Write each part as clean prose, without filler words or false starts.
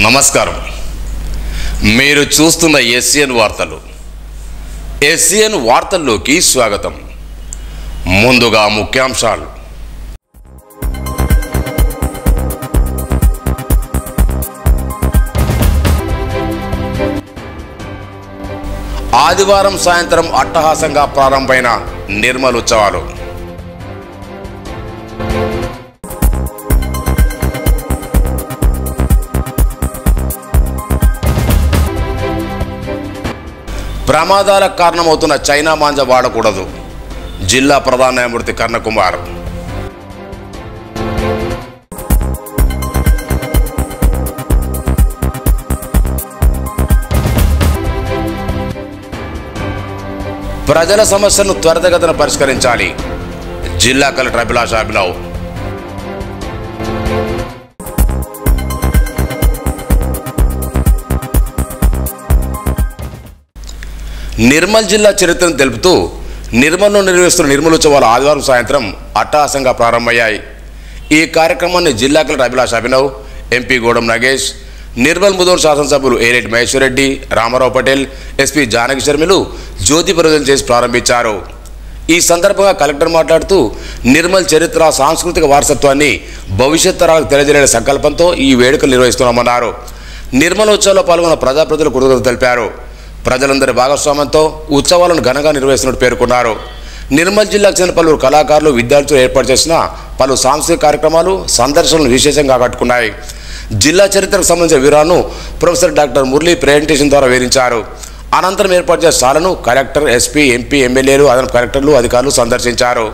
నమస్కారం. మీరు చూస్తున్న ఎస్సీఎన్ వార్తలు. ఎస్సీఎన్ వార్తల్లోకి స్వాగతం. ముందుగా ముఖ్యాంశాలు. ఆదివారం సాయంత్రం అట్టహాసంగా ప్రారంభమైన నిర్మల్ ఉత్సవాలు. ప్రమాదాలకు కారణమవుతున్న చైనా మాంజా వాడకూడదు. జిల్లా ప్రధాన న్యాయమూర్తి కర్ణకుమార్. ప్రజల సమస్యలను త్వరితగతిన పరిష్కరించాలి. జిల్లా కలెక్టర్ అభిలాష్ అభినవ్. నిర్మల్ జిల్లా చరిత్రను తెలుపుతూ నిర్మల్లో నిర్వహిస్తున్న నిర్మల్ ఉత్సవాలు ఆదివారం సాయంత్రం అట్టహాసంగా ప్రారంభమయ్యాయి. ఈ కార్యక్రమాన్ని జిల్లా కలెక్టర్ అభిలాష్ అభినవ్, ఎంపీ గోడం నగేష్, నిర్మల్ ముదోర్ శాసనసభ్యులు ఏరెడ్డి మహేశ్వర్ రెడ్డి, రామారావు పటేల్, ఎస్పీ జానకి శర్మిలు జ్యోతి ప్రజ్వలన చేసి ప్రారంభించారు. ఈ సందర్భంగా కలెక్టర్ మాట్లాడుతూ నిర్మల్ చరిత్ర, సాంస్కృతిక వారసత్వాన్ని భవిష్యత్ తరాలకు తెలియజేయాలనే సంకల్పంతో ఈ వేడుకలు నిర్వహిస్తున్నామన్నారు. నిర్మల్ ఉత్సవాల్లో పాల్గొన్న ప్రజాప్రతినిధులు కృతజ్ఞతలు తెలిపారు. ప్రజలందరి భాగస్వామ్యంతో ఉత్సవాలను ఘనంగా నిర్వహిస్తున్నట్టు పేర్కొన్నారు. నిర్మల్ జిల్లాకు చెందిన పలువురు కళాకారులు, విద్యార్థులు ఏర్పాటు చేసిన పలు సాంస్కృతిక కార్యక్రమాలు సందర్శనలు విశేషంగా ఆకట్టుకున్నాయి. జిల్లా చరిత్రకు సంబంధించిన వివరాలను ప్రొఫెసర్ డాక్టర్ మురళీ ప్రెజెంటేషన్ ద్వారా వివరించారు. అనంతరం ఏర్పాటు చేసిన స్థాలను కలెక్టర్, ఎస్పీ, ఎంపీ, ఎమ్మెల్యేలు, అదనపు కలెక్టర్లు, అధికారులు సందర్శించారు.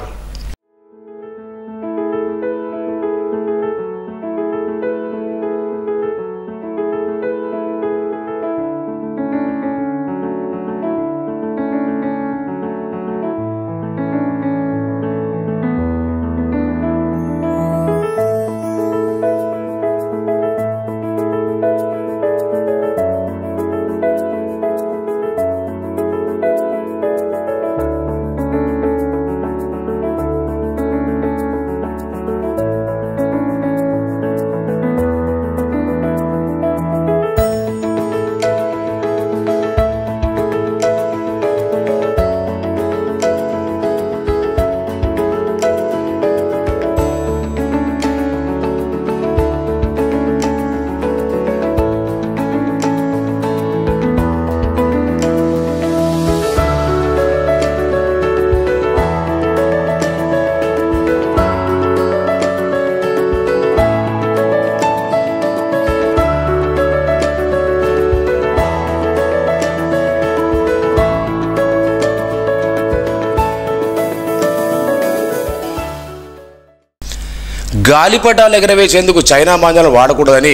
గాలిపటాలు ఎగరవేసేందుకు చైనా మాంజాలను వాడకూడదని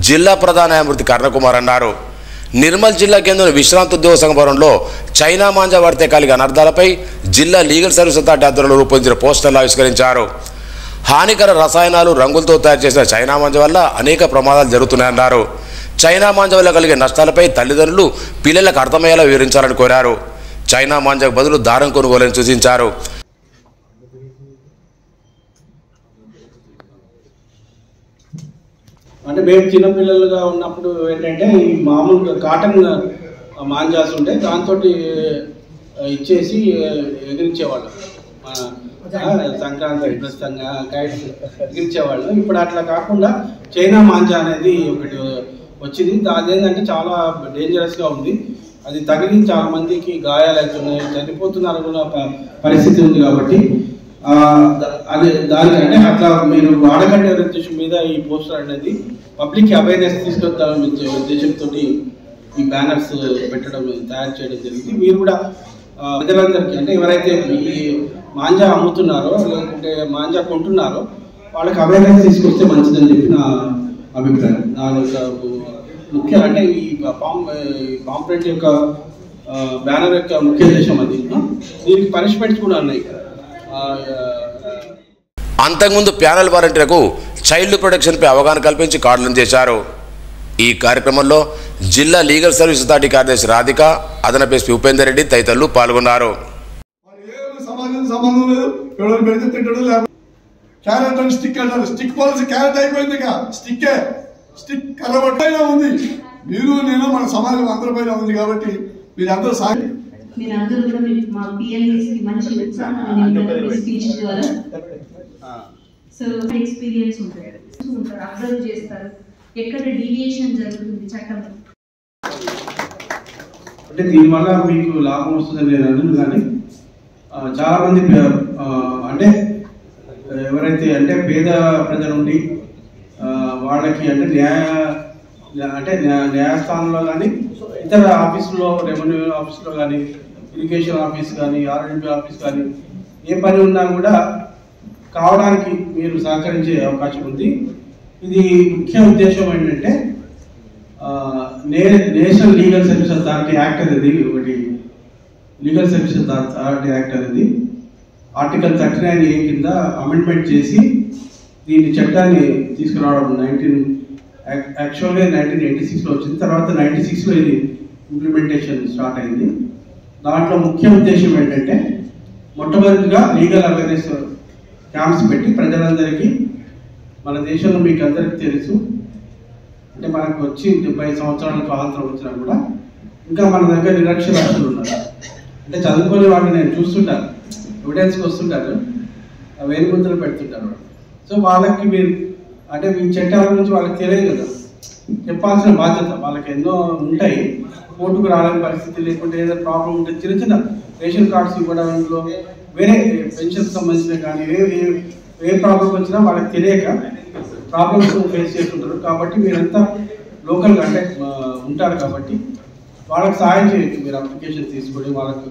జిల్లా ప్రధాన న్యాయమూర్తి కర్ణకుమార్ అన్నారు. నిర్మల్ జిల్లా కేంద్రం విశ్రాంత ఉద్యోగ సంఘ భవనంలో చైనా మాంజా వాడితే కలిగే అనర్థాలపై జిల్లా లీగల్ సర్వీస్ అథారిటీ ఆధ్వర్యంలో రూపొందించిన పోస్టర్లు ఆవిష్కరించారు. హానికర రసాయనాలు, రంగులతో తయారు చేసిన చైనా మాంజా వల్ల అనేక ప్రమాదాలు జరుగుతున్నాయన్నారు. చైనా మాంజా వల్ల కలిగే నష్టాలపై తల్లిదండ్రులు పిల్లలకు అర్థమయ్యేలా వివరించాలని కోరారు. చైనా మాంజాకు బదులు దారం కొనుగోలని సూచించారు. అంటే మేము చిన్నపిల్లలుగా ఉన్నప్పుడు ఏంటంటే ఈ మామూలుగా కాటన్ మాంజాస్ ఉంటే దాంతో ఇచ్చేసి ఎగిరించేవాళ్ళు. సంక్రాంతి ప్రస్తుతంగా కైట్స్ ఎగిరించేవాళ్ళు. ఇప్పుడు అట్లా కాకుండా చైనా మాంజా అనేది ఒకటి వచ్చింది. అదేంటంటే చాలా డేంజరస్గా ఉంది. అది తగిలి చాలా మందికి గాయాలు అవుతున్నాయి, చనిపోతున్నారు కూడా పరిస్థితి ఉంది. కాబట్టి అది దానికంటే అట్లా మీరు వాడకండి ఉద్దేశం మీద ఈ పోస్టర్ అనేది పబ్లిక్ అవేర్నెస్ తీసుకొద్దామనే ఉద్దేశంతో ఈ బ్యానర్స్ పెట్టడం, తయారు చేయడం జరిగింది. మీరు కూడా ప్రజలందరికీ, అంటే ఎవరైతే ఈ మాంజా అమ్ముతున్నారో లేకుంటే మాంజా కొంటున్నారో వాళ్ళకి అవేర్నెస్ తీసుకొస్తే మంచిదని చెప్పి నా అభిప్రాయం. దాని యొక్క ముఖ్య అంటే ఈ పాంప్లెట్ యొక్క బ్యానర్ యొక్క ముఖ్య ఉద్దేశం అది. దీనికి పనిష్మెంట్స్ కూడా ఉన్నాయి. అంతకుముందు ప్యానెల్ వాలంటీర్లకు చైల్డ్ ప్రొటెక్షన్పై అవగాహన కల్పించి కార్డులను చేశారు. ఈ కార్యక్రమంలో జిల్లా లీగల్ సర్వీస్ అథారిటీ కార్యదర్శి రాధిక, అదనపు ఎస్పీ ఉపేందర్ రెడ్డి తదితరులు పాల్గొన్నారు. క్యారెట్ అండ్ స్టిక్ అంటారు. స్టిక్ పాలసీ క్యారెట్ అయిపోయింది. ఇక స్టిక్కే స్టిక్ కలబట్టైనా ఉంది. మీరు నేను మన సమాజం అందరిపైన ఉంది కాబట్టి మీరందరూ మీరందరూ కూడా మా పిఎల్ఎస్ కి మంచి స్పీచ్ ద్వారా సో ఎక్స్పీరియన్స్ ఉంటుంది, అబ్జర్వ్ చేస్తారు ఎక్కడ డీవియేషన్ జరుగుతుంది చట్టంలో. అంటే దీనివల్ల మీకు లాభం వస్తుందని నేను అన్నాను, కానీ చాలా మంది అంటే ఎవరైతే అంటే పేద ప్రజల నుండి వాళ్ళకి అంటే న్యాయస్థానంలో కానీ ఇతర ఆఫీసులో రెవెన్యూ ఆఫీసులో కానీ ఇరిగేషన్ ఆఫీస్ కానీ ఆర్ఎండ్బి ఆఫీస్ కానీ ఏ పని ఉన్నా కూడా కావడానికి మీరు సహకరించే అవకాశం ఉంది. ఇది ముఖ్య ఉద్దేశం ఏంటంటే national legal service authority act అనేది ఒకటి, లీగల్ సర్వీస్ అథారిటీ యాక్ట్ అనేది ఆర్టికల్ 39A కింద అమెండ్మెంట్ చేసి దీని చట్టాన్ని తీసుకురావడం యాక్చువల్గా 1986లో వచ్చింది. తర్వాత 96లో ఇది ఇంప్లిమెంటేషన్ స్టార్ట్ అయింది. దాంట్లో ముఖ్య ఉద్దేశం ఏంటంటే మొట్టమొదటిగా లీగల్ అవేర్నెస్ క్యాంప్స్ పెట్టి ప్రజలందరికీ, మన దేశంలో మీకు అందరికీ తెలుసు అంటే మనకు వచ్చి 70 సంవత్సరాల స్వాతంత్రం వచ్చినా కూడా ఇంకా మన దగ్గర నిరక్షరాస్యులు ఉన్నారు. అంటే చదువుకునే వాళ్ళని నేను చూస్తుంటాను, ఎవిడెన్స్కి వస్తుంటారు, వేలిముద్రలు పెడుతుంటారు. సో వాళ్ళకి మీరు అంటే మీ చట్టాల గురించి వాళ్ళకి తెలియదు కదా, చెప్పాల్సిన బాధ్యత వాళ్ళకి ఎన్నో ఉంటాయి. కోర్టుకు రాలేని పరిస్థితి లేకుంటే ఏదైనా ప్రాబ్లం ఉంటే చిన్న చిన్న రేషన్ కార్డ్స్ ఇవ్వడంలో వేరే పెన్షన్కి సంబంధించిన కానీ ఏ ప్రాబ్లం వచ్చినా వాళ్ళకి తెలియక ప్రాబ్లమ్స్ ఫేస్ చేస్తుంటారు. కాబట్టి మీరంతా లోకల్గా అంటే ఉంటారు కాబట్టి వాళ్ళకి సహాయం చేయొచ్చు. మీరు అప్లికేషన్ తీసుకొని వాళ్ళకి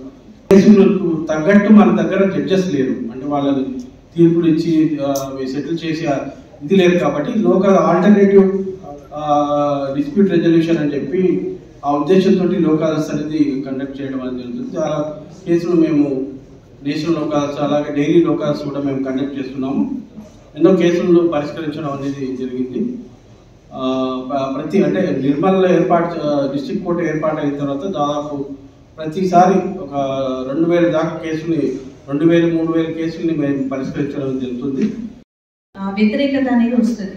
కేసులకు తగ్గట్టు మన దగ్గర జడ్జెస్ లేరు, అంటే వాళ్ళని తీర్పులు ఇచ్చి సెటిల్ చేసి ఇది లేదు. కాబట్టి లోకల్ ఆల్టర్నేటివ్ డిస్ప్యూట్ రెజల్యూషన్ అని చెప్పి ఆ ఉద్దేశంతో లోకాదాలత్ అనేది కండక్ట్ చేయడం అనేది జరుగుతుంది. చాలా కేసులు మేము నేషనల్ లోకాదాలత్ అలాగే డైలీ లోకాదాలత్ కూడా మేము కండక్ట్ చేస్తున్నాము. ఎన్నో కేసులను పరిష్కరించడం అనేది జరిగింది. అంటే నిర్మల్ డిస్ట్రిక్ట్ కోర్టు ఏర్పాటు అయిన తర్వాత దాదాపు ప్రతిసారి ఒక 2000 దాకా కేసుల్ని 2000-3000 కేసుల్ని మేము పరిష్కరించడం జరుగుతుంది. వ్యతిరేకత అనేది వస్తుంది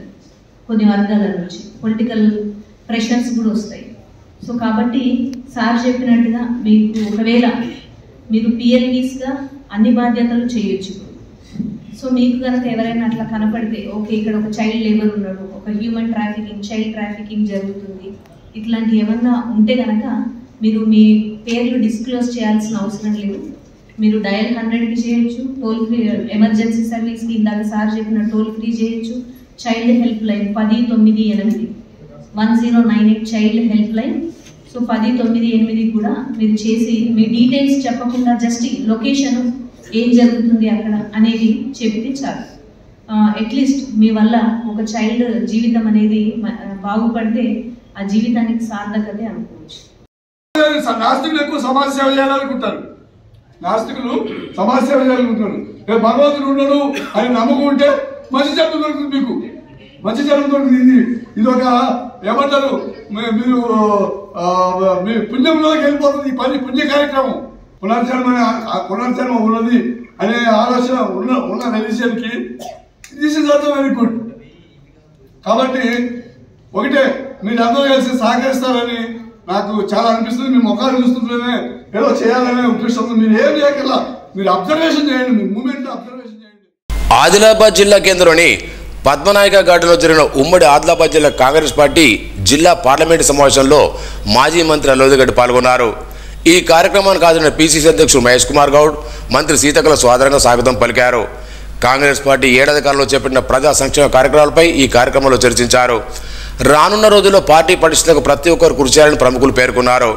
కొన్ని వర్గాల నుంచి, పొలిటికల్ ప్రెషర్స్ కూడా వస్తాయి. సో కాబట్టి సార్ చెప్పినట్టుగా మీకు ఒకవేళ మీరు పిఎల్ఈస్గా అన్ని బాధ్యతలు చేయొచ్చు. సో మీకు కనుక ఎవరైనా అట్లా కనపడితే ఓకే ఇక్కడ ఒక చైల్డ్ లేబర్ ఉన్నాడు, ఒక హ్యూమన్ ట్రాఫికింగ్, చైల్డ్ ట్రాఫికింగ్ జరుగుతుంది, ఇట్లాంటి ఏమన్నా ఉంటే కనుక మీరు మీ పేర్లు డిస్క్లోజ్ చేయాల్సిన అవసరం లేదు. మీరు డయల్ 100కి చేయొచ్చు, టోల్ ఫ్రీ ఎమర్జెన్సీ సర్వీస్కి ఇందాక సార్ చెప్పిన టోల్ ఫ్రీ చేయొచ్చు. Child help line 1098 1098 child help line. So 1098 కూడా మీరు చేసి మీ డీటెయిల్స్ చెప్పకుండా జస్ట్ లొకేషన్ ఏం జరుగుతుంది అక్కడ అనేది చెప్తే చాలు. అట్లీస్ట్ మీ వల్ల ఒక చైల్డ్ జీవితం అనేది బాగుపడితే ఆ జీవితానికి సార్థకతే అనుకోవచ్చు. నాస్తికులు ఎక్కువ సమాజ సేవ చేయాలనుకుంటారు, నాస్తికులు సమాజ సేవ చేయాలనుకుంటారు. రేపు భగవంతుడు ఉన్నాడు అని నమ్మకం ఉంటే మంచి జన్మ దొరుకుతుంది, మీకు మంచి జన్మ దొరుకుతుంది. ఇది ఒక ఏమంటారు, మీరు మీ పుణ్యంలోకి వెళ్ళిపోతుంది. ఈ పని పుణ్య కార్యక్రమం, పునర్జన్మ ఉన్నది అనే ఆలోచన ఉన్న రిలీజియన్కి this is also very good. కాబట్టి ఒకటే, మీరు అందరూ కలిసి సహకరిస్తారని నాకు చాలా అనిపిస్తుంది. మీ ముఖాలు చూస్తుంటేనే ఏదో చేయాలనే ఉద్దేశం. మీరు ఏం చేయగల, మీరు అబ్జర్వేషన్ చేయండి, మీ మూమెంట్ అబ్జర్వేషన్ చేయండి. ఆదిలాబాద్ జిల్లా కేంద్రంలోని పద్మనాయక ఘాటులో జరిగిన ఉమ్మడి ఆదిలాబాద్ జిల్లా కాంగ్రెస్ పార్టీ జిల్లా పార్లమెంటు సమావేశంలో మాజీ మంత్రి అల్లోదిగడ్డి పాల్గొన్నారు. ఈ కార్యక్రమానికి హాజరైన పిసిసి అధ్యక్షుడు మహేష్ కుమార్ గౌడ్, మంత్రి సీతక్కల స్వాగతంగా స్వాగతం పలికారు. కాంగ్రెస్ పార్టీ ఏడాది కాలంలో చేపట్టిన ప్రజా సంక్షేమ కార్యక్రమాలపై ఈ కార్యక్రమంలో చర్చించారు. రానున్న రోజుల్లో పార్టీ పటిష్టతకు ప్రతి ఒక్కరు కృషి చేయాలని ప్రముఖులు పేర్కొన్నారు.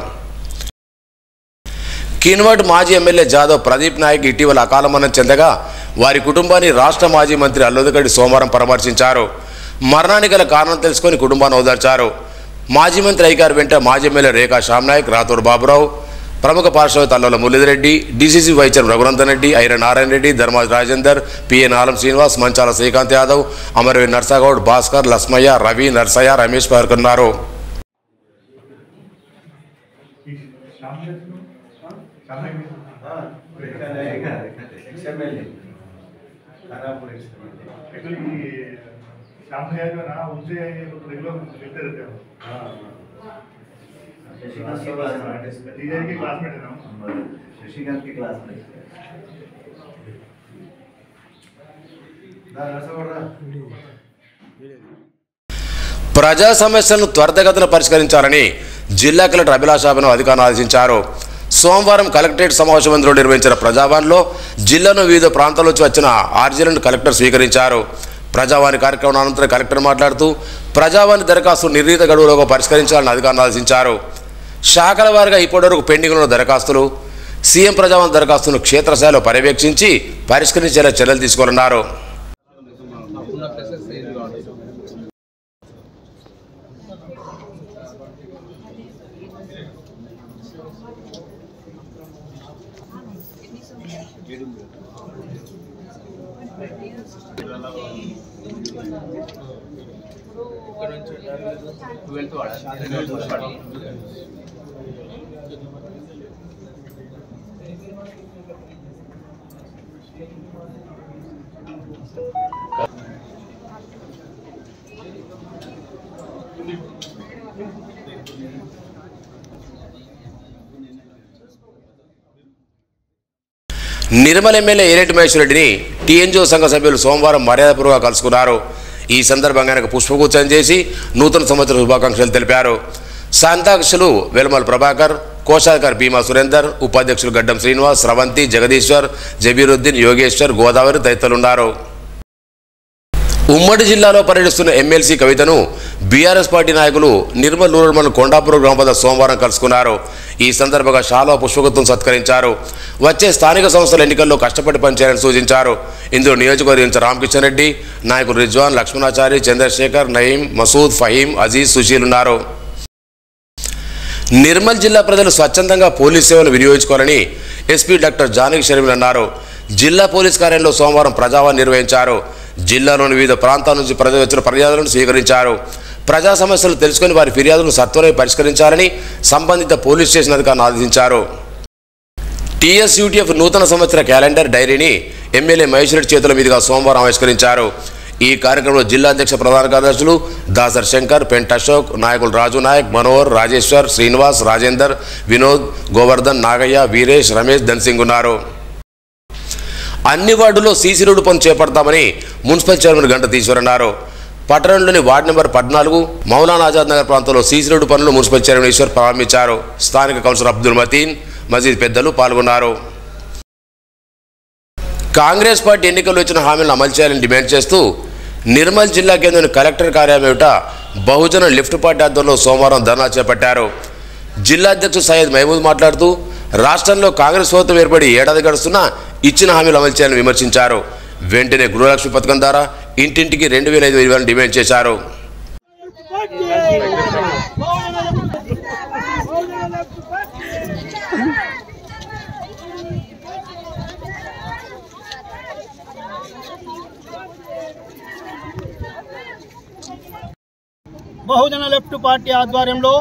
కిన్వాడ్ మాజీ ఎమ్మెల్యే జాదవ్ ప్రదీప్ నాయక్ ఇటీవల అకాల మరణం చెందగా వారి కుటుంబాన్ని రాష్ట్ర మాజీ మంత్రి అల్లోదిగడ్డి సోమవారం పరామర్శించారు. మరణానికి గల కారణం తెలుసుకొని కుటుంబాన్ని ఓదార్చారు. మాజీ మంత్రి ఐకార్ వెంట మాజీ ఎమ్మెల్యే రేఖా శ్యామ్నాయక్, రాథోడ్ బాబురావు, ప్రముఖ పార్శ్వవేత్త Allola Muralidhar Reddy, DCC vice chairman Raghunandan Reddy, Aira Narayana Reddy, Dharmaj Rajender, PN Alam Srinivas, Manchala Srikanth Yadav, Amarveer Narsa Goud, Bhaskar, Lasmaiah, Ravi, Narsaiah, Ramesh పాల్గొన్నారు. शाम में आएगा ना उनसे रेगुलर मिलते रहते हैं। टीचर की क्लासमेट है ना, शशिकांत की क्लासमेट। ప్రజా సమస్యలను త్వరితగతిన పరిష్కరించాలని జిల్లా కలెక్టర్ అభిలాష్ అభినవ్ అధికారులను ఆదేశించారు. సోమవారం కలెక్టరేట్ సమావేశ మందిరంలో నిర్వహించిన ప్రజావాణిలో జిల్లాను వివిధ ప్రాంతాల నుంచి వచ్చిన ఆర్జీలను కలెక్టర్ స్వీకరించారు. ప్రజావాణి కార్యక్రమం అనంతరం కలెక్టర్ మాట్లాడుతూ ప్రజావాణి దరఖాస్తు నిర్ణీత గడువులోగా పరిష్కరించాలని అధికారులను ఆదేశించారు. శాఖల వారీగా ఇప్పటివరకు పెండింగ్ ఉన్న దరఖాస్తులు, సీఎం ప్రజావాణి దరఖాస్తును క్షేత్రస్థాయిలో పర్యవేక్షించి పరిష్కరించేలా చర్యలు తీసుకోనున్నారు. నిర్మల్ ఎమ్మెల్యే ఏలేటి మహేశ్వర్ రెడ్డిని టీఎన్జీఓ సంఘ సభ్యులు సోమవారం మర్యాదపూర్వకంగా కలుసుకున్నారు. ఈ సందర్భంగా ఆయనకు పుష్పగుచ్చం చేసి నూతన సంవత్సర శుభాకాంక్షలు తెలిపారు. సంతాక్షులు వెల్మల్ ప్రభాకర్, కోశాధికారి భీమా సురేందర్, ఉపాధ్యక్షులు గడ్డం శ్రీనివాస్, స్రవంతి, జగదీశ్వర్, జబీరుద్దీన్, యోగేశ్వర్, గోదావరి తదితరులున్నారు. ఉమ్మడి జిల్లాలో పర్యటిస్తున్న ఎమ్మెల్సీ కవితను బీఆర్ఎస్ పార్టీ నాయకులు నిర్మల్ రూరల్ మండలం కొండాపురం గ్రామ వద్ద సోమవారం కలుసుకున్నారు. ఈ సందర్భంగా శాలువా పుష్పగుచ్చం సత్కరించారు. వచ్చే స్థానిక సంస్థల ఎన్నికల్లో కష్టపడి పనిచేయాలని సూచించారు. ఇందులో నియోజకవర్గం నుంచి రామకిషన్ రెడ్డి, నాయకులు రిజ్వాన్, లక్ష్మణాచారి, చంద్రశేఖర్, నయీం, మసూద్, ఫహీం, అజీజ్, సుశీల్ ఉన్నారు. నిర్మల్ జిల్లా ప్రజలు స్వచ్ఛందంగా పోలీస్ సేవలు వినియోగించుకోవాలని ఎస్పీ డాక్టర్ జానకి షరీఫ్ అన్నారు. జిల్లా పోలీస్ కార్యాలయంలో సోమవారం ప్రజావాణి నిర్వహించారు. జిల్లాలోని వివిధ ప్రాంతాల నుంచి ప్రజలు వచ్చిన ఫిర్యాదులను స్వీకరించారు. ప్రజా సమస్యలు తెలుసుకుని వారి ఫిర్యాదులను సత్వరమే పరిష్కరించాలని సంబంధిత పోలీస్ స్టేషన్ అధికారులను ఆదేశించారు. టీఎస్యూటీఎఫ్ నూతన సంవత్సర క్యాలెండర్ డైరీని ఎమ్మెల్యే మహేశ్వర్ రెడ్డి చేతుల మీదుగా సోమవారం ఆవిష్కరించారు. ఈ కార్యక్రమంలో జిల్లా అధ్యక్ష ప్రధాన కార్యదర్శులు దాసర్ శంకర్, పెంట్ అశోక్, నాయకులు రాజు నాయక్, మనోహర్, రాజేశ్వర్, శ్రీనివాస్, రాజేందర్, వినోద్, గోవర్ధన్, నాగయ్య, వీరేష్, రమేష్, ధన్సింగ్ ఉన్నారు. అన్ని వార్డుల్లో సీసీ రోడ్డు పనులు చేపడతామని మున్సిపల్ చైర్మన్ గంట తీశ్వర్ అన్నారు. పట్టణంలోని వార్డు నెంబర్ 14 మౌలానా ఆజాద్ నగర్ ప్రాంతంలో సీసీ రోడ్డు పనులు మున్సిపల్ చైర్మన్ ఈశ్వర్ ప్రారంభించారు. స్థానిక కౌన్సిలర్ అబ్దుల్ మతీన్, మజీద్ పెద్దలు పాల్గొన్నారు. కాంగ్రెస్ పార్టీ ఎన్నికల్లో ఇచ్చిన హామీలను అమలు చేయాలని డిమాండ్ చేస్తూ నిర్మల్ జిల్లా కేంద్రంలోని కలెక్టర్ కార్యాలయం ఎదుట బహుజన లిఫ్ట్ పార్టీ ఆధ్వర్యంలో సోమవారం ధర్నా చేపట్టారు. జిల్లా అధ్యక్షుడు సయ్యద్ మహమూద్ మాట్లాడుతూ రాష్ట్రంలో కాంగ్రెస్ ప్రభుత్వం ఏర్పడి ఏడాది గడుస్తున్నా ఇచ్చిన హామీలు అమలు చేయాలని విమర్శించారు. వెంటనే గృహలక్ష్మి పథకం ద్వారా ఇంటింటికి 2,500 డిమాండ్ చేశారు. బహుజన లెఫ్ట్ పార్టీ ఆధ్వర్యంలో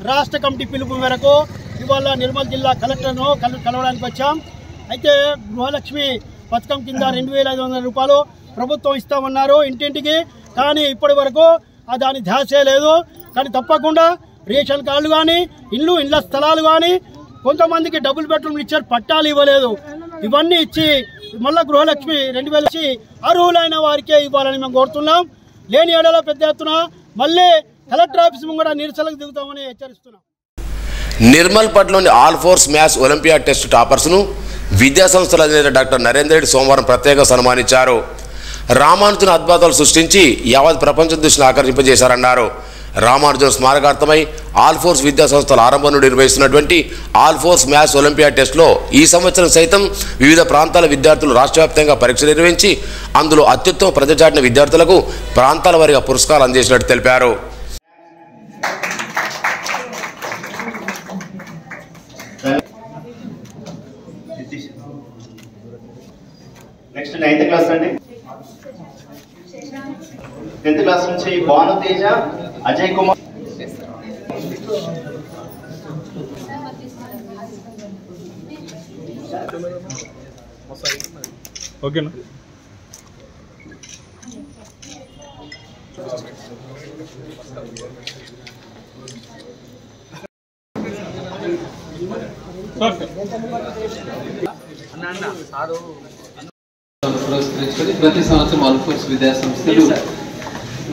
రాష్ట్ర కమిటీ పిలుపు మేరకు ఇవాళ నిర్మల్ జిల్లా కలెక్టర్ను కలవడానికి వచ్చాం. అయితే గృహలక్ష్మి పథకం కింద 2,500 రూపాయలు ప్రభుత్వం ఇస్తామన్నారు ఇంటింటికి. కానీ ఇప్పటి వరకు దాని ధ్యాసే లేదు. కానీ తప్పకుండా రేషన్ కార్డులు కానీ ఇళ్ల స్థలాలు కానీ కొంతమందికి డబుల్ బెడ్రూమ్లు ఇచ్చారు, పట్టాలు ఇవ్వలేదు. ఇవన్నీ ఇచ్చి మళ్ళీ గృహలక్ష్మి 2,000 ఇచ్చి అర్హులైన వారికే ఇవ్వాలని మేము కోరుతున్నాం. లేని ఏడాలో పెద్ద ఎత్తున మళ్ళీ కలెక్టర్ ఆఫీస్ ముందు నిరసనకు దిగుతామని హెచ్చరిస్తున్నాం. నిర్మల్ పట్నంలోని Alphores maths olympiad test టాపర్స్ను విద్యాసంస్థల అధినేత డాక్టర్ నరేందర్ రెడ్డి సోమవారం ప్రత్యేక సన్మానించారు. రామానుజన్ అద్భుతాలు సృష్టించి యావత్ ప్రపంచ దృష్టిని ఆకర్షింపజేశారన్నారు. రామానుజన్ స్మారకార్థమై ఆల్ ఫోర్స్ విద్యాసంస్థల ఆరంభం నుండి నిర్వహిస్తున్నటువంటి ఆల్ ఫోర్స్ మ్యాథ్స్ ఒలింపియాడ్ టెస్ట్లో ఈ సంవత్సరం సైతం వివిధ ప్రాంతాల విద్యార్థులు రాష్ట్ర వ్యాప్తంగా పరీక్షలు నిర్వహించి అందులో అత్యుత్తమ ప్రతిభ చాటిన విద్యార్థులకు ప్రాంతాల వారీగా పురస్కారాలు అందజేసినట్టు తెలిపారు. నెక్స్ట్ 9th క్లాస్ అండి. 10th క్లాస్ నుంచి భాను తేజ, అజయ్ కుమార్. ఓకేనా? పురస్కరించుకొని ప్రతి సంవత్సరం ఆల్ఫోర్స్ విద్యా సంస్థలు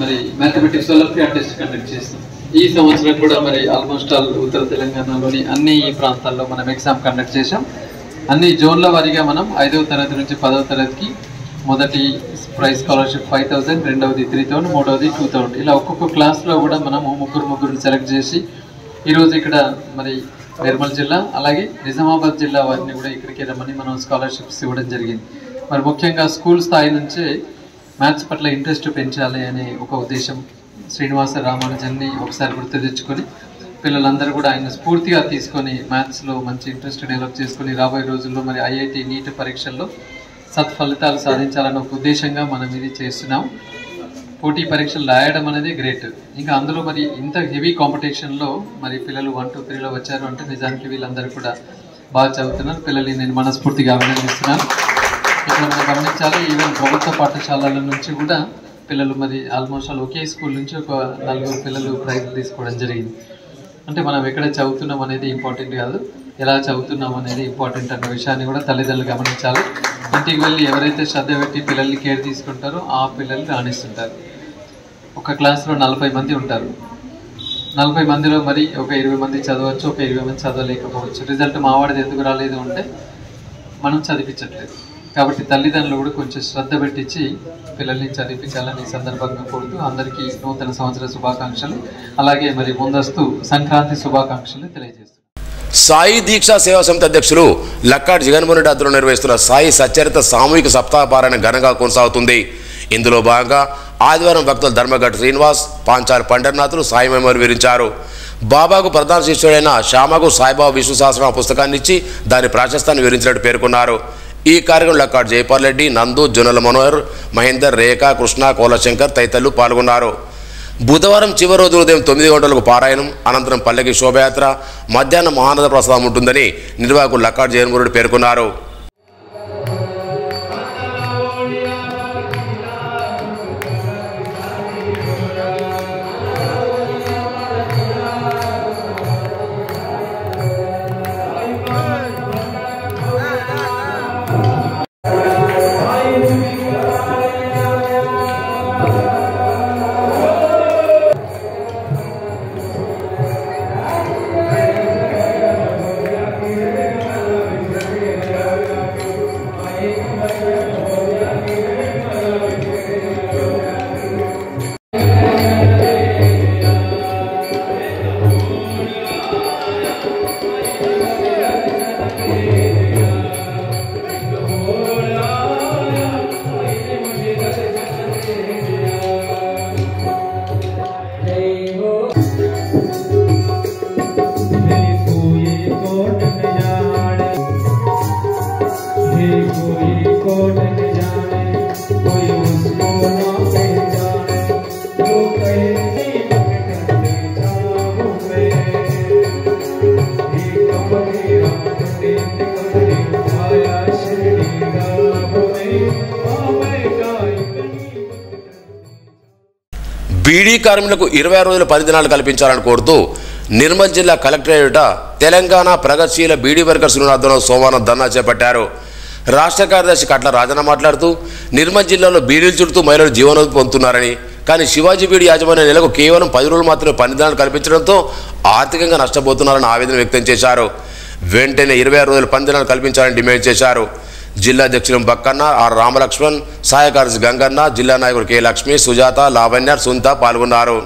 మరి మ్యాథమెటిక్స్ ఒలింపియాడ్ టెస్ట్ కండక్ట్ చేస్తాం. ఈ సంవత్సరం కూడా మరి ఆల్మోస్ట్ ఆల్ ఉత్తర తెలంగాణలోని అన్ని ప్రాంతాల్లో మనం ఎగ్జామ్ కండక్ట్ చేసాం. అన్ని జోన్ల వారీగా మనం 5వ తరగతి నుంచి 10వ తరగతికి మొదటి ప్రైజ్ స్కాలర్షిప్ 5000, రెండవది 3000, మూడవది 2000 ఇలా ఒక్కొక్క క్లాస్లో కూడా మనము ముగ్గురు సెలెక్ట్ చేసి ఈరోజు ఇక్కడ మరి నిర్మల్ జిల్లా అలాగే నిజామాబాద్ జిల్లా వారిని కూడా ఇక్కడికి రమ్మని మనం స్కాలర్షిప్స్ ఇవ్వడం జరిగింది. మరి ముఖ్యంగా స్కూల్ స్థాయి నుంచే మ్యాథ్స్ పట్ల ఇంట్రెస్ట్ పెంచాలి అనే ఒక ఉద్దేశం శ్రీనివాస రామానుజన్ని ఒకసారి గుర్తు తెచ్చుకొని పిల్లలందరూ కూడా ఆయన స్ఫూర్తిగా తీసుకొని మ్యాథ్స్లో మంచి ఇంట్రెస్ట్ డెవలప్ చేసుకొని రాబోయే రోజుల్లో మరి ఐఐటి నీట్ పరీక్షల్లో సత్ఫలితాలు సాధించాలన్న ఒక ఉద్దేశంగా మనం ఇది చేస్తున్నాం. పోటీ పరీక్షలు రాయడం అనేది గ్రేట్. ఇంకా అందులో మరి ఇంత హెవీ కాంపిటీషన్లో మరి పిల్లలు 1, 2, 3లో వచ్చారు అంటే నిజానికి వీళ్ళందరూ కూడా బాగా చదువుతున్నారు. పిల్లల్ని నేను మనస్ఫూర్తిగా అభినందిస్తున్నాను. ఇక్కడ మనం గమనించాలి, ఈవెన్ ప్రభుత్వ పాఠశాలల నుంచి కూడా పిల్లలు మరి ఆల్మోస్ట్ ఒకే స్కూల్ నుంచి ఒక 4 పిల్లలు ప్రైజ్లు తీసుకోవడం జరిగింది. అంటే మనం ఎక్కడ చదువుతున్నాం అనేది ఇంపార్టెంట్ కాదు, ఎలా చదువుతున్నాం అనేది ఇంపార్టెంట్ అన్న విషయాన్ని కూడా తల్లిదండ్రులు గమనించాలి. ఇంటికి వెళ్ళి ఎవరైతే శ్రద్ధ పెట్టి పిల్లల్ని కేర్ తీసుకుంటారో ఆ పిల్లల్ని రాణిస్తుంటారు. ఒక క్లాస్లో 40 మంది ఉంటారు. 40 మందిలో మరి ఒక 20 మంది చదవచ్చు, ఒక 20 మంది చదవలేకపోవచ్చు. రిజల్ట్ మావాడిది ఎందుకు రాలేదు అంటే మనం చదివించట్లేదు. కాబట్టి తల్లిదండ్రులు కూడా కొంచెం శ్రద్ధ పెట్టించి పిల్లల్ని చదివించాలని ఈ సందర్భంగా కోరుతూ అందరికీ నూతన సంవత్సర శుభాకాంక్షలు అలాగే మరి ముందస్తు సంక్రాంతి శుభాకాంక్షలు తెలియజేస్తున్నాను. సాయి దీక్షా సేవా సమితి అధ్యక్షులు లక్కాడ్ జగన్మోహన్ రెడ్డి ఆధ్వర్యంలో నిర్వహిస్తున్న సాయి సచ్చరిత సామూహిక సప్తాహ పారాయణ ఘనంగా కొనసాగుతుంది. ఇందులో భాగంగా ఆదివారం భక్తులు ధర్మఘట్ శ్రీనివాస్, పాంచాల్ పండర్నాథులు సాయి మహిమను వివరించారు. బాబాకు ప్రధాన శిష్యుడైన శ్యామకు సాయిబాబా విష్ణు సహస్రనామ పుస్తకాన్ని ఇచ్చి దాని ప్రాశస్తాన్ని వివరించినట్టు పేర్కొన్నారు. ఈ కార్యక్రమంలో లక్కాడ్ జైపాల్ రెడ్డి, నందు, జొన్నల మనోహర్, మహేందర్, రేఖ, కృష్ణ, కోలశంకర్ తదితరులు పాల్గొన్నారు. బుధవారం చివరి రోజు ఉదయం 9 గంటలకు పారాయణం, అనంతరం పల్లకి శోభయాత్ర, మధ్యాహ్నం మహానద ప్రసాదం ఉంటుందని నిర్వాహకులు లక్కాడ్ జగన్మోహన్ రెడ్డి పేర్కొన్నారు. బీడీ కార్మికులకు 26 రోజుల పని దినాలు కల్పించాలని కోరుతూ నిర్మల్ జిల్లా కలెక్టరేట్ తెలంగాణ ప్రగతిశీల బీడీ వర్కర్స్ ఆధ్వర్యంలో సోమవారం ధర్నా చేపట్టారు. రాష్ట్ర కార్యదర్శి కట్ల రాజన్న మాట్లాడుతూ నిర్మల్ జిల్లాలో బీడీలు చుడుతూ మహిళలు జీవనోపాధి పొందుతున్నారని, కానీ శివాజీ బీడీ యాజమాన్య నెలకు కేవలం 10 రోజులు మాత్రమే పని దినాలు కల్పించడంతో ఆర్థికంగా నష్టపోతున్నారని ఆవేదన వ్యక్తం చేశారు. వెంటనే 26 రోజుల పని దినాలు కల్పించాలని డిమాండ్ చేశారు. జిల్లా అధ్యక్షులు బక్కన్న, ఆర్ రామలక్ష్మణ్, సహాయ కార్యదర్శి గంగన్న, జిల్లా నాయకుడు కె లక్ష్మి, సుజాత, లావణ్య, సుంత పాల్గొన్నారు.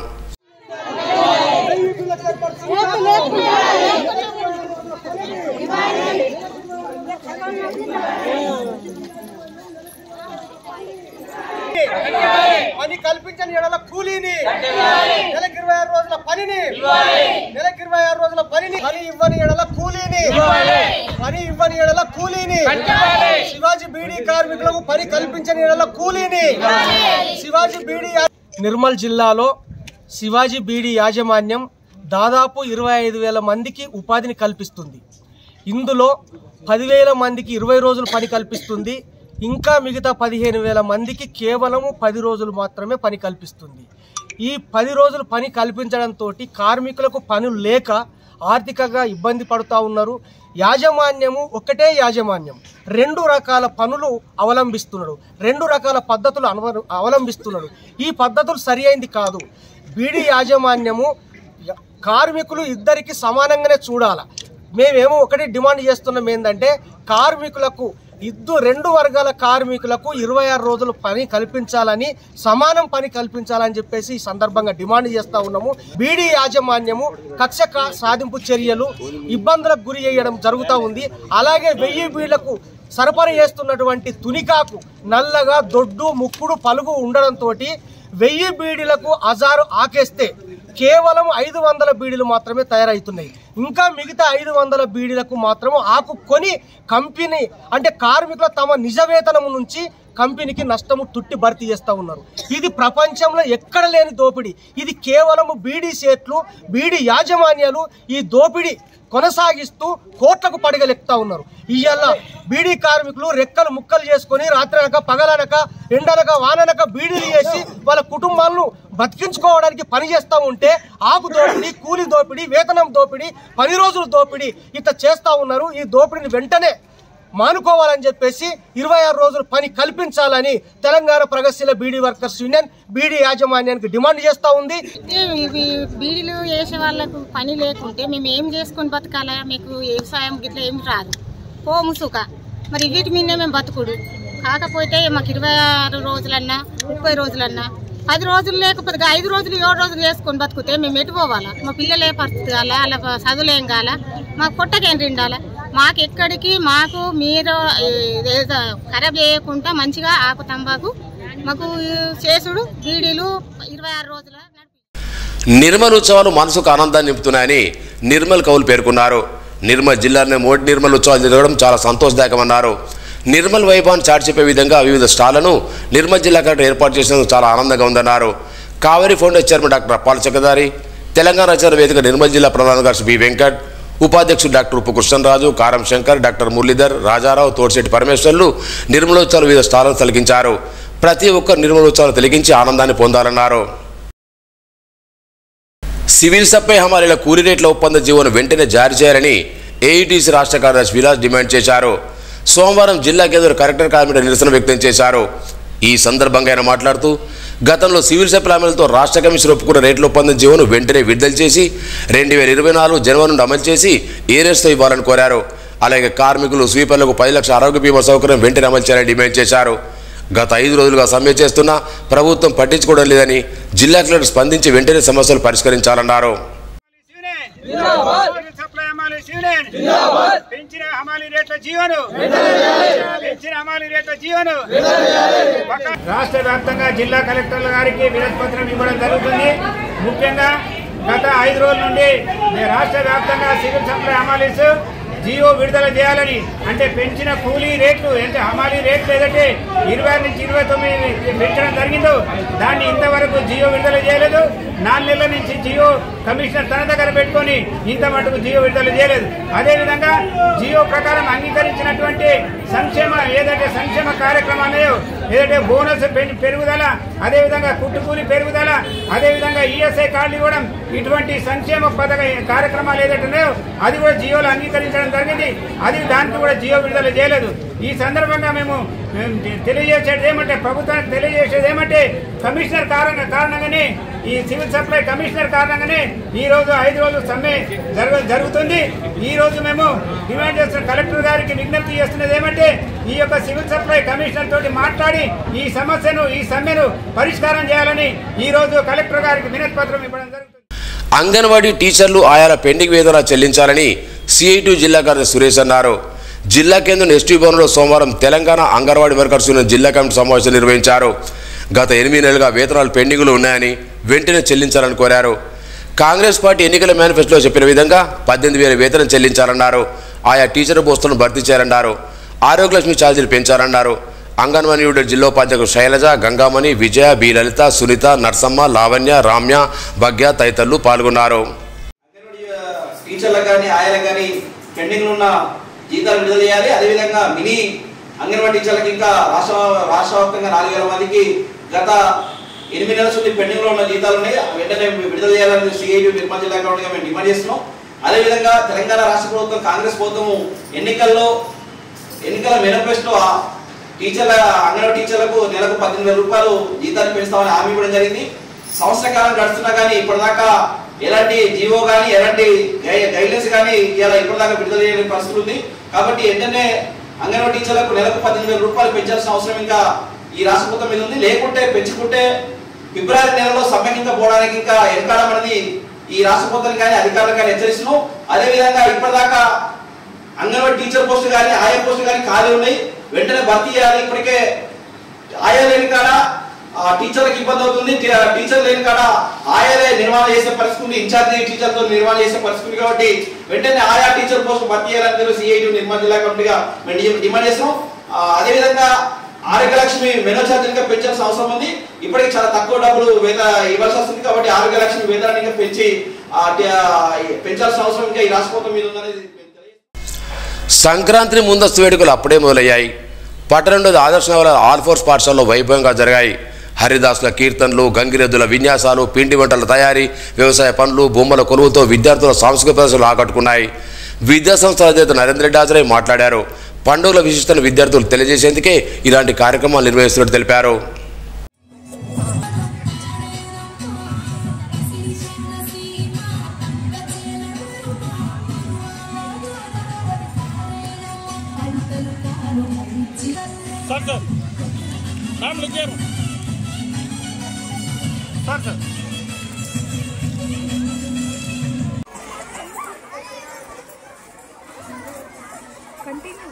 పని కల్పించని ఎడల కూలీని, నెలకు 26 రోజుల పనిని, నెలకు 26 రోజుల పనిని, పని ఇవ్వని ఎడల కూలీని, పని ఇవ్వని ఎడల కూలీని, శివాజీ బీడీ కార్మికులకు పని కల్పించని ఎడల కూలీని, శివాజీ బీడీ. నిర్మల్ జిల్లాలో శివాజీ బీడీ యాజమాన్యం దాదాపు 25,000 మందికి ఉపాధిని కల్పిస్తుంది. ఇందులో 10,000 మందికి 20 రోజులు పని కల్పిస్తుంది. ఇంకా మిగతా 15,000 మందికి కేవలము 10 రోజులు మాత్రమే పని కల్పిస్తుంది. ఈ 10 రోజులు పని కల్పించడంతో కార్మికులకు పనులు లేక ఆర్థికంగా ఇబ్బంది పడుతూ ఉన్నారు. యాజమాన్యము ఒకటే యాజమాన్యం 2 రకాల పనులు అవలంబిస్తున్నాడు, 2 రకాల పద్ధతులు అవలంబిస్తున్నాడు. ఈ పద్ధతులు సరి అయింది కాదు. బీడీ యాజమాన్యము కార్మికులు ఇద్దరికి సమానంగానే చూడాలి. మేమేమో ఒకటి డిమాండ్ చేస్తున్నాం ఏంటంటే కార్మికులకు 2 వర్గాల కార్మికులకు 26 రోజులు పని కల్పించాలని, సమానం పని కల్పించాలని చెప్పేసి ఈ సందర్భంగా డిమాండ్ చేస్తూ ఉన్నాము. బీడీ యాజమాన్యము కక్ష సాధింపు చర్యలు ఇబ్బందులకు గురి చేయడం జరుగుతూ ఉంది. అలాగే 1000 బీళ్లకు సరఫరా చేస్తున్నటువంటి తునికాకు నల్లగా దొడ్డు ముక్కుడు పలుగు ఉండడంతో 1000 బీడీలకు 1000 ఆకేస్తే కేవలం 500 బీడీలు మాత్రమే తయారవుతున్నాయి. ఇంకా మిగతా 500 బీడీలకు మాత్రం ఆకు కొని కంపెనీ అంటే కార్మికులు తమ నిజ వేతనం నుంచి కంపెనీకి నష్టము తుట్టి భర్తీ చేస్తూ ఉన్నారు. ఇది ప్రపంచంలో ఎక్కడ లేని దోపిడీ. ఇది కేవలం బీడీ సేట్లు, బీడీ యాజమాన్యాలు ఈ దోపిడీ కొనసాగిస్తూ కోట్లకు పడగలెక్కుతా ఉన్నారు. ఇవాళ బీడీ కార్మికులు రెక్కలు ముక్కలు చేసుకొని రాత్రనక పగలనక ఎండనక వాననక బీడీలు చేసి వాళ్ళ కుటుంబాలను బతికించుకోవడానికి పని చేస్తూ ఉంటే ఆకు దోపిడీ, కూలి దోపిడీ, వేతనం దోపిడీ, 10 రోజుల దోపిడీ ఇట్లా చేస్తూ ఉన్నారు. ఈ దోపిడీని వెంటనే మానుకోవాలని చెప్పేసి 26 రోజులు పని కల్పించాలని తెలంగాణ ప్రగతిశీల బీడీ వర్కర్స్ యూనియన్ బీడీ యాజమాన్యానికి డిమాండ్ చేస్తూ ఉంది. బీడీలు వేసే వాళ్ళకు పని లేకుంటే మేము ఏం చేసుకొని బతకాలా? మీకు వ్యవసాయం గిట్లా ఏమి రాదు, పోము సుఖ. మరి వీటి మీదనే మేము బతుకుడు. కాకపోతే మాకు 26 రోజులన్నా 30 రోజులన్నా 10 రోజులు లేకపోతే 5 రోజులు 7 రోజులు వేసుకొని బతుకుతే మేము ఎటు పోవాలా? మా పిల్లలే పరిస్థితి కాలా, అలా చదువులేం కాలా, మాకు పొట్టకేం తిండాలా? మాకు ఎక్కడికి మాకు మీరు ఖరాబ్ చేయకుండా మంచిగా ఆకు తంబాకు మాకు చేసుడు బీడీలు 26 రోజుల నిర్మల్ ఉత్సవాలు మనసుకు ఆనందాన్ని నింపుతున్నాయని నిర్మల్ కౌలు పేర్కొన్నారు. నిర్మల్ జిల్లాలోనే మోడీ నిర్మల్ ఉత్సవాలు జరగడం చాలా సంతోషదాయకమన్నారు. నిర్మల్ వైభవాన్ని చాటి చెప్పే విధంగా వివిధ స్టాళ్లను నిర్మల్ జిల్లా కలెక్టర్ ఏర్పాటు చేసినందుకు చాలా ఆనందంగా ఉందన్నారు. కావేరీ ఫౌండేషన్ చైర్మన్ డాక్టర్ అప్పాల చక్రధారి, తెలంగాణ రచన వేదిక నిర్మల్ జిల్లా ప్రధాన కార్యదర్శి బి వెంకట్, ఉపాధ్యక్షుడు డాక్టర్ ఉప్పు కృష్ణరాజు, కారం శంకర్, డాక్టర్ మురళీధర్, రాజారావు, తోటిశెట్టి పరమేశ్వర్లు నిర్మలోత్సవాలు వివిధ స్టాళ్లను తొలగించారు. ప్రతి ఒక్కరు నిర్మలోత్సవాలు తొలగించి ఆనందాన్ని పొందాలన్నారు. సివిల్ సప్లై హమాలీల కూలీ రేట్ల ఒప్పంద జీవోను వెంటనే జారీ చేయాలని ఏఐటీసీ రాష్ట్ర కార్యదర్శి విలాస్ డిమాండ్ చేశారు. సోమవారం జిల్లా కేంద్ర కలెక్టర్ కార్మికులు నిరసన వ్యక్తం చేశారు. ఈ సందర్భంగా ఆయన మాట్లాడుతూ గతంలో సివిల్ సప్లై హామీలతో రాష్ట్ర కమిషన్ ఒప్పుకున్న రేట్ల ఒప్పందం జీవోను వెంటనే విడుదల చేసి 2024 జనవరి నుండి అమలు చేసి ఏరియర్స్తో ఇవ్వాలని కోరారు. అలాగే కార్మికులు స్వీపర్లకు 10 లక్షల ఆరోగ్య బీమా సౌకర్యం వెంటనే అమలు చేయాలని డిమాండ్ చేశారు. గత 5 రోజులుగా సమ్మె చేస్తున్నా ప్రభుత్వం పట్టించుకోవడం లేదని జిల్లా కలెక్టర్ స్పందించి వెంటనే సమస్యలు పరిష్కరించాలన్నారు. రాష్ట్ర వ్యాప్తంగా జిల్లా కలెక్టర్ల గారికి వినతి పత్రం ఇవ్వడం జరుగుతుంది. ముఖ్యంగా గత 5 రోజుల నుండి రాష్ట్ర వ్యాప్తంగా సివిల్ సప్లై హమాలీస్ జియో విడుదల చేయాలని, అంటే పెంచిన కూలీ రేట్లు అంటే హమాలీ రేట్లు ఏదంటే 20 నుంచి 29 పెంచడం జరిగిందో దాన్ని ఇంతవరకు జియో విడుదల చేయలేదు. 4 నెలల నుంచి జియో కమిషనర్ తన దగ్గర పెట్టుకొని ఇంత మటుకు జియో విడుదల చేయలేదు. అదేవిధంగా జియో ప్రకారం అంగీకరించినటువంటి ఏదైతే సంక్షేమ కార్యక్రమాలు ఏదైతే బోనస్ పెరుగుదల, అదేవిధంగా కుట్టుకూలి పెరుగుదల, అదేవిధంగా ఈఎస్ఐ కార్డులు ఇవ్వడం, ఇటువంటి సంక్షేమ పథక కార్యక్రమాలు ఏదైతే ఉన్నాయో అది కూడా జియోలో అంగీకరించడం జరిగింది. అది దానికి కూడా జియో విడుదల చేయలేదు. ఈ సందర్భంగా మేము తెలియజేసేది ఏమంటే, ప్రభుత్వానికి తెలియజేసేది ఏమంటే, కమిషనర్ కారణంగానే ఈ సివిల్ సప్లై కమిషనర్ కారణంగానే ఈ రోజు 5 రోజులు సమ్మె జరుగుతుంది. ఈ రోజు మేము డిమాండ్ చేస్తున్న కలెక్టర్ గారికి విజ్ఞప్తి చేస్తున్నది ఏమంటే, ఈ యొక్క సివిల్ సప్లై కమిషనర్ తోటి మాట్లాడి ఈ సమ్మెను పరిష్కారం చేయాలని ఈ రోజు కలెక్టర్ గారికి వినతి పత్రం ఇవ్వడం జరుగుతుంది. అంగన్వాడీ టీచర్లు ఆయాల పెండింగ్ వేతన చెల్లించాలని సిఐటి జిల్లా కార్యదర్శి సురేష్ అన్నారు. జిల్లా కేంద్రం ఎస్టీ భవన్లో సోమవారం తెలంగాణ అంగన్వాడీ వర్కర్స్ యూనియన్ జిల్లా కమిటీ సమావేశం నిర్వహించారు. గత 8 నెలలుగా వేతనాలు పెండింగ్లు ఉన్నాయని వెంటనే చెల్లించాలని కోరారు. కాంగ్రెస్ పార్టీ ఎన్నికల మేనిఫెస్టోలో చెప్పిన విధంగా 18,000 వేతనం చెల్లించాలన్నారు. ఆయా టీచర్ పోస్టులను భర్తీ చేయాలన్నారు. ఆరోగ్యలక్ష్మి ఛార్జీలు పెంచాలన్నారు. అంగన్వాడీ యూనిట్ జిల్లా ఉపాధ్యక్షుడు శైలజ, గంగామణి, విజయ, బి లలిత, సునీత, నర్సమ్మ, లావణ్య, రామ్య, భగ్య తదితరులు పాల్గొన్నారు. టీచర్లకు కానీ ఆయాలకు కానీ పెండింగ్ ఉన్న జీతాలు విడుదల చేయాలి. అదేవిధంగా మినీ అంగన్వాడీ టీచర్లకు ఇంకా రాష్ట్ర వ్యాప్తంగా 4,000 మందికి గత 8 నెలల నుంచి పెండింగ్ లో ఉన్న జీతాలు ఉన్నాయి, వెంటనే విడుదల చేయాలని సిఐటి నిర్మల్ జిల్లా కమిటీగా మేము డిమాండ్ చేస్తున్నాం. అదేవిధంగా తెలంగాణ రాష్ట్ర ప్రభుత్వం కాంగ్రెస్ ప్రభుత్వం ఎన్నికల మేనిఫెస్టో టీచర్ల అంగన్వాడీ టీచర్లకు నెలకు 18,000 రూపాయలు జీతాన్ని పెంచుతామని హామీ ఇవ్వడం జరిగింది. సంవత్సర కాలం గడుస్తున్నా కానీ ఇప్పటిదాకా ఎలాంటి జీవో కానీ ఎలాంటి గైడ్లైన్స్ కానీ ఇప్పటిదాకా విడుదల చేయని పరిస్థితి ఉంది. కాబట్టి వెంటనే అంగన్వాడీ టీచర్లకు నెలకు 18,000 రూపాయలు పెంచాల్సిన అవసరం ఇంకా ఈ రాష్ట్ర ప్రభుత్వం మీద ఉంది. లేకుంటే పెంచుకుంటే ఫిబ్రవరి నెలలో సమ్మెకి ఇంకా పోవడానికి ఇంకా వెనకాడం అనేది ఈ రాష్ట్ర ప్రభుత్వం కానీ అధికారులు కానీ హెచ్చరిస్తున్నాం. అదేవిధంగా ఇప్పటిదాకా అంగన్వాడీ టీచర్ పోస్టు కానీ ఆయా పోస్టు కానీ ఖాళీ ఉన్నాయి, వెంటనే భర్తీ చేయాలి. ఇప్పటికే ఆయా లేని కాడ టీచర్లకు ఇబ్బంది అవుతుంది, టీచర్ లేని కాడ ఆయాలే నిర్వహణ చేసే పరిస్థితి ఉంది, ఇన్ఛార్జి టీచర్తో నిర్వహణ చేసే పరిస్థితి. కాబట్టి వెంటనే ఆయా టీచర్ పోస్టు భర్తీ చేయాలని సిఐటి నిర్మల్ జిల్లా కమిటీగా మేము డిమాండ్ చేస్తున్నాం. అదేవిధంగా ఆరోగ్యలక్ష్మి మెనో ఛార్జీలుగా పెంచాల్సిన అవసరం ఉంది. ఇప్పటికి చాలా తక్కువ డబ్బులు ఇవ్వాల్సి వస్తుంది. కాబట్టి ఆరోగ్యలక్ష్మి వేతనాన్ని ఇంకా పెంచాల్సిన అవసరం ఇంకా ఈ రాష్ట్ర ప్రభుత్వం మీద ఉందనేది. సంక్రాంతి ముందస్తు వేడుకలు అప్పుడే మొదలయ్యాయి. పట్టణంలోని ఆదర్శ నగర్ ఆల్ ఫోర్స్ పాఠశాలలో వైభవంగా జరిగాయి. హరిదాసుల కీర్తనలు, గంగిరెద్దుల విన్యాసాలు, పిండి వంటల తయారీ, వ్యవసాయ పనులు, బొమ్మల కొలువుతో విద్యార్థుల సాంస్కృతిక ప్రదర్శనలు ఆకట్టుకున్నాయి. విద్యాసంస్థల అధినేత నరేంద్ర రెడ్డి హాజరై మాట్లాడారు. పండుగల విశిష్టతను విద్యార్థులు తెలియజేసేందుకే ఇలాంటి కార్యక్రమాలు నిర్వహిస్తున్నట్టు తెలిపారు.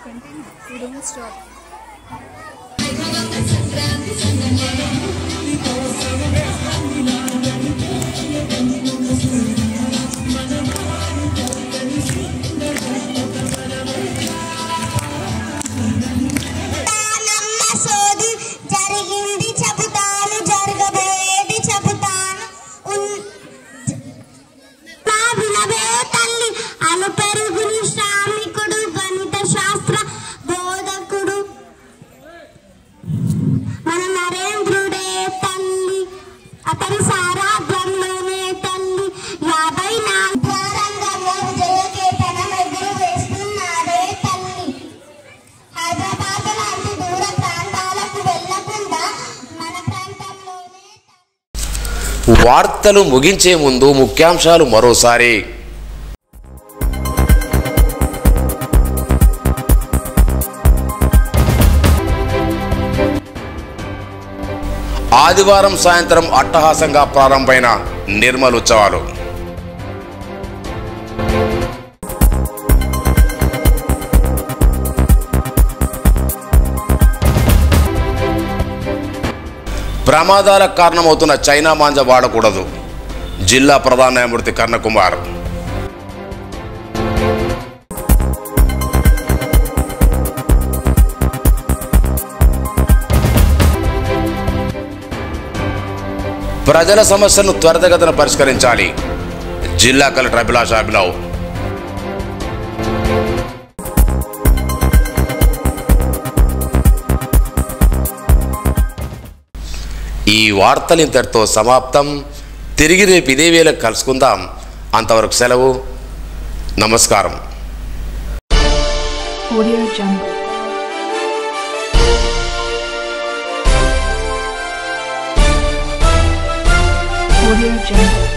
Continue. You don't stop. వార్తలు ముగించే ముందు ముఖ్యాంశాలు మరోసారి. ఆదివారం సాయంత్రం అట్టహాసంగా ప్రారంభమైన నిర్మల్ ఉత్సవాలు. ప్రమాదాలకు కారణమవుతున్న చైనా మాంజ వాడకూడదు, జిల్లా ప్రధాన న్యాయమూర్తి కర్ణకుమార్. ప్రజల సమస్యలను త్వరితగతిన పరిష్కరించాలి, జిల్లా కలెక్టర్ అభిలాష్ అభినవ్. ఈ వార్తలు ఇంతటితో సమాప్తం. తిరిగి రేపు ఇదే వేళకు కలుసుకుందాం. అంతవరకు సెలవు. నమస్కారం. Audio Jungle. Audio Jungle.